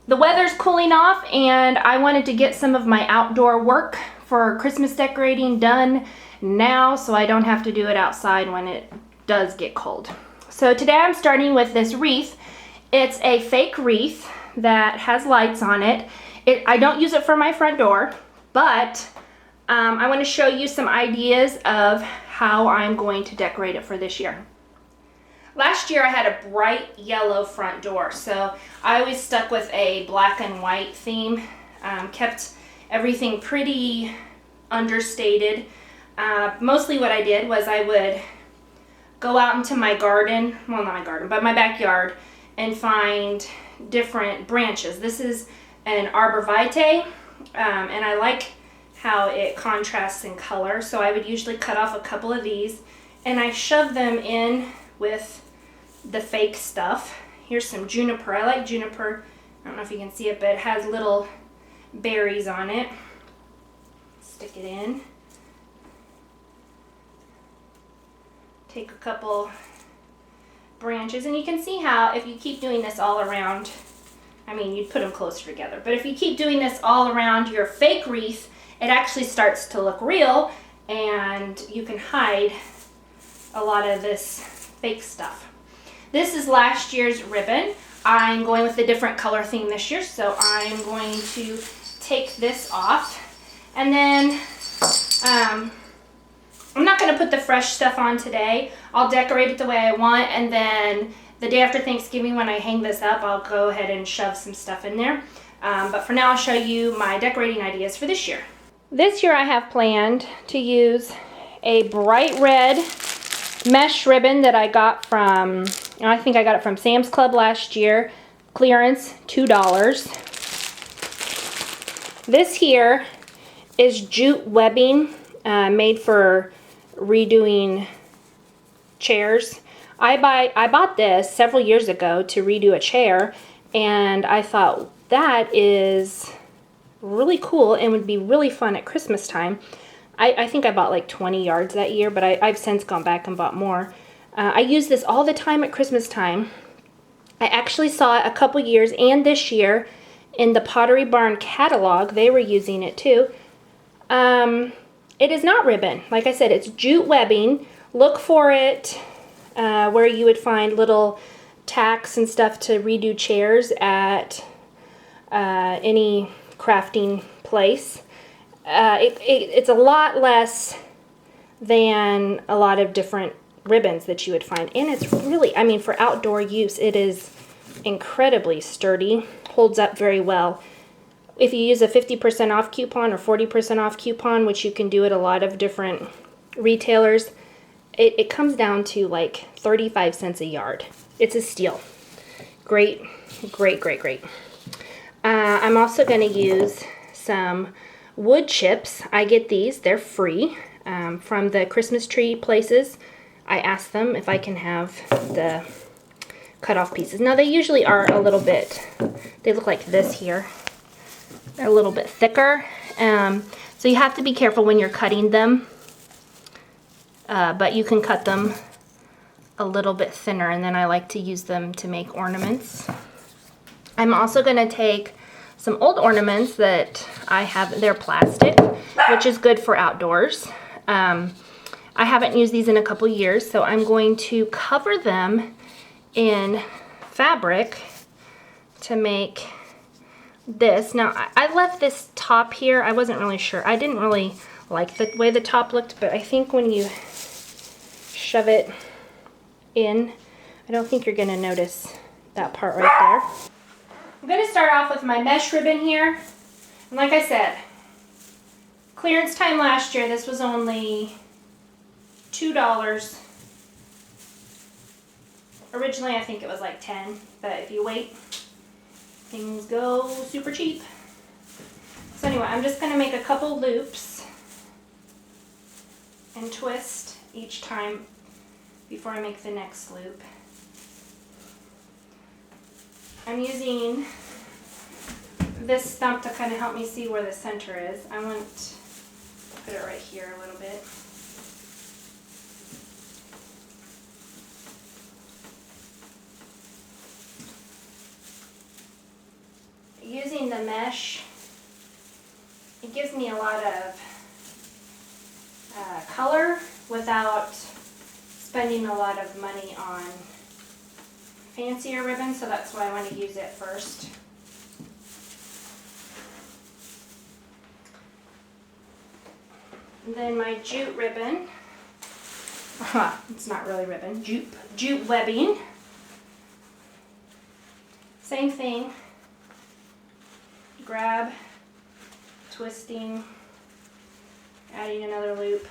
The weather's cooling off and I wanted to get some of my outdoor work for Christmas decorating done now so I don't have to do it outside when it does get cold. So today I'm starting with this wreath. It's a fake wreath that has lights on it. I don't use it for my front door, but I want to show you some ideas of how I'm going to decorate it for this year. Last year I had a bright yellow front door, so I always stuck with a black and white theme, kept everything pretty understated. Mostly what I did was I would go out into my garden, well not my garden, but my backyard, and find different branches. This is an arborvitae, and I like how it contrasts in color, so I would usually cut off a couple of these and I shove them in with the fake stuff. Here's some juniper. I like juniper. I don't know if you can see it, but it has little berries on it. Stick it in. Take a couple branches, and you can see how if you keep doing this all around, I mean, you'd put them closer together, but if you keep doing this all around your fake wreath, it actually starts to look real, and you can hide a lot of this fake stuff. This is last year's ribbon. I'm going with a different color theme this year, so I'm going to take this off. And then I'm not going to put the fresh stuff on today. I'll decorate it the way I want, and then the day after Thanksgiving when I hang this up, I'll go ahead and shove some stuff in there. But for now, I'll show you my decorating ideas for this year. This year I have planned to use a bright red mesh ribbon that I got from, I think I got it from Sam's Club last year. Clearance, $2. This here is jute webbing made for redoing chairs. I bought this several years ago to redo a chair, and I thought that is really cool and would be really fun at Christmas time. I think I bought like 20 yards that year, but I've since gone back and bought more. I use this all the time at Christmas time. I actually saw it a couple years and this year in the Pottery Barn catalog. They were using it too. It is not ribbon. Like I said, it's jute webbing. Look for it where you would find little tacks and stuff to redo chairs at any crafting place. It's a lot less than a lot of different ribbons that you would find, and it's really, I mean, for outdoor use, it is incredibly sturdy, holds up very well. If you use a 50% off coupon or 40% off coupon, which you can do at a lot of different retailers, it comes down to like 35 cents a yard. It's a steal. Great, great, great, great. I'm also going to use some wood chips. I get these, they're free from the Christmas tree places. I asked them if I can have the cut off pieces. Now they usually are a little bit, they look like this here. They're a little bit thicker. So you have to be careful when you're cutting them. But you can cut them a little bit thinner, and then I like to use them to make ornaments. I'm also going to take some old ornaments that I have. They're plastic, which is good for outdoors. I haven't used these in a couple years, so I'm going to cover them in fabric to make this. Now, I left this top here. I wasn't really sure. I didn't really like the way the top looked, but I think when you shove it in, I don't think you're going to notice that part right there. I'm going to start off with my mesh ribbon here. And like I said, clearance time last year, this was only $2. Originally, I think it was like 10, but if you wait, things go super cheap. So anyway, I'm just going to make a couple loops and twist each time before I make the next loop. I'm using this stump to kind of help me see where the center is. I want to put it right here a little bit. mesh. It gives me a lot of color without spending a lot of money on fancier ribbon, so that's why I want to use it first. And then my jute ribbon, it's not really ribbon, jute webbing. Same thing, grab, twisting, adding another loop,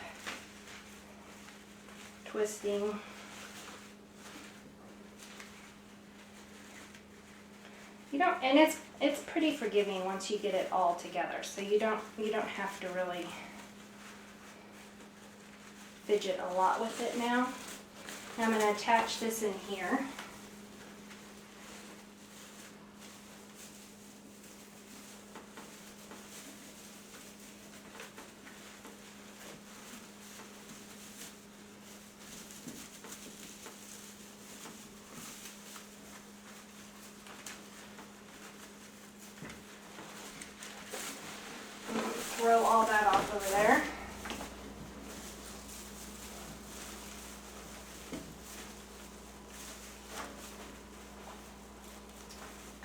twisting. You don't, and it's pretty forgiving once you get it all together, so you don't have to really fidget a lot with it now. Now I'm going to attach this in here. Throw all that off over there.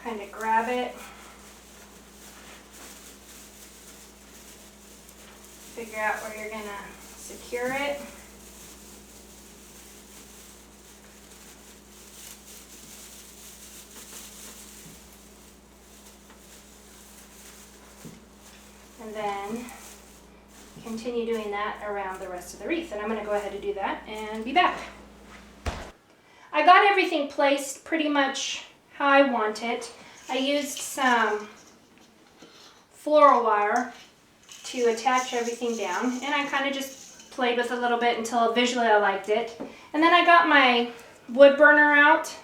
Kind of grab it. Figure out where you're going to secure it. And then continue doing that around the rest of the wreath. And I'm going to go ahead and do that and be back. I got everything placed pretty much how I want it. I used some floral wire to attach everything down, and I kind of just played with it a little bit until visually I liked it. And then I got my wood burner out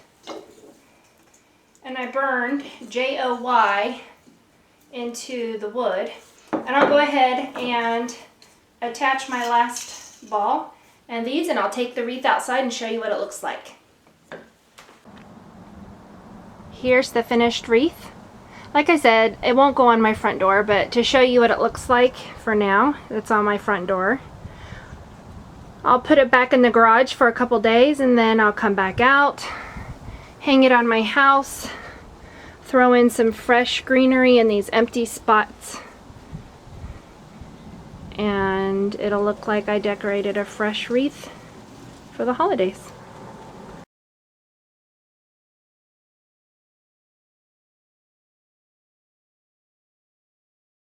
and I burned JOY into the wood. And I'll go ahead and attach my last ball and these, and I'll take the wreath outside and show you what it looks like. Here's the finished wreath. Like I said, it won't go on my front door, but to show you what it looks like for now, it's on my front door. I'll put it back in the garage for a couple days and then I'll come back out, hang it on my house, throw in some fresh greenery in these empty spots, and it'll look like I decorated a fresh wreath for the holidays.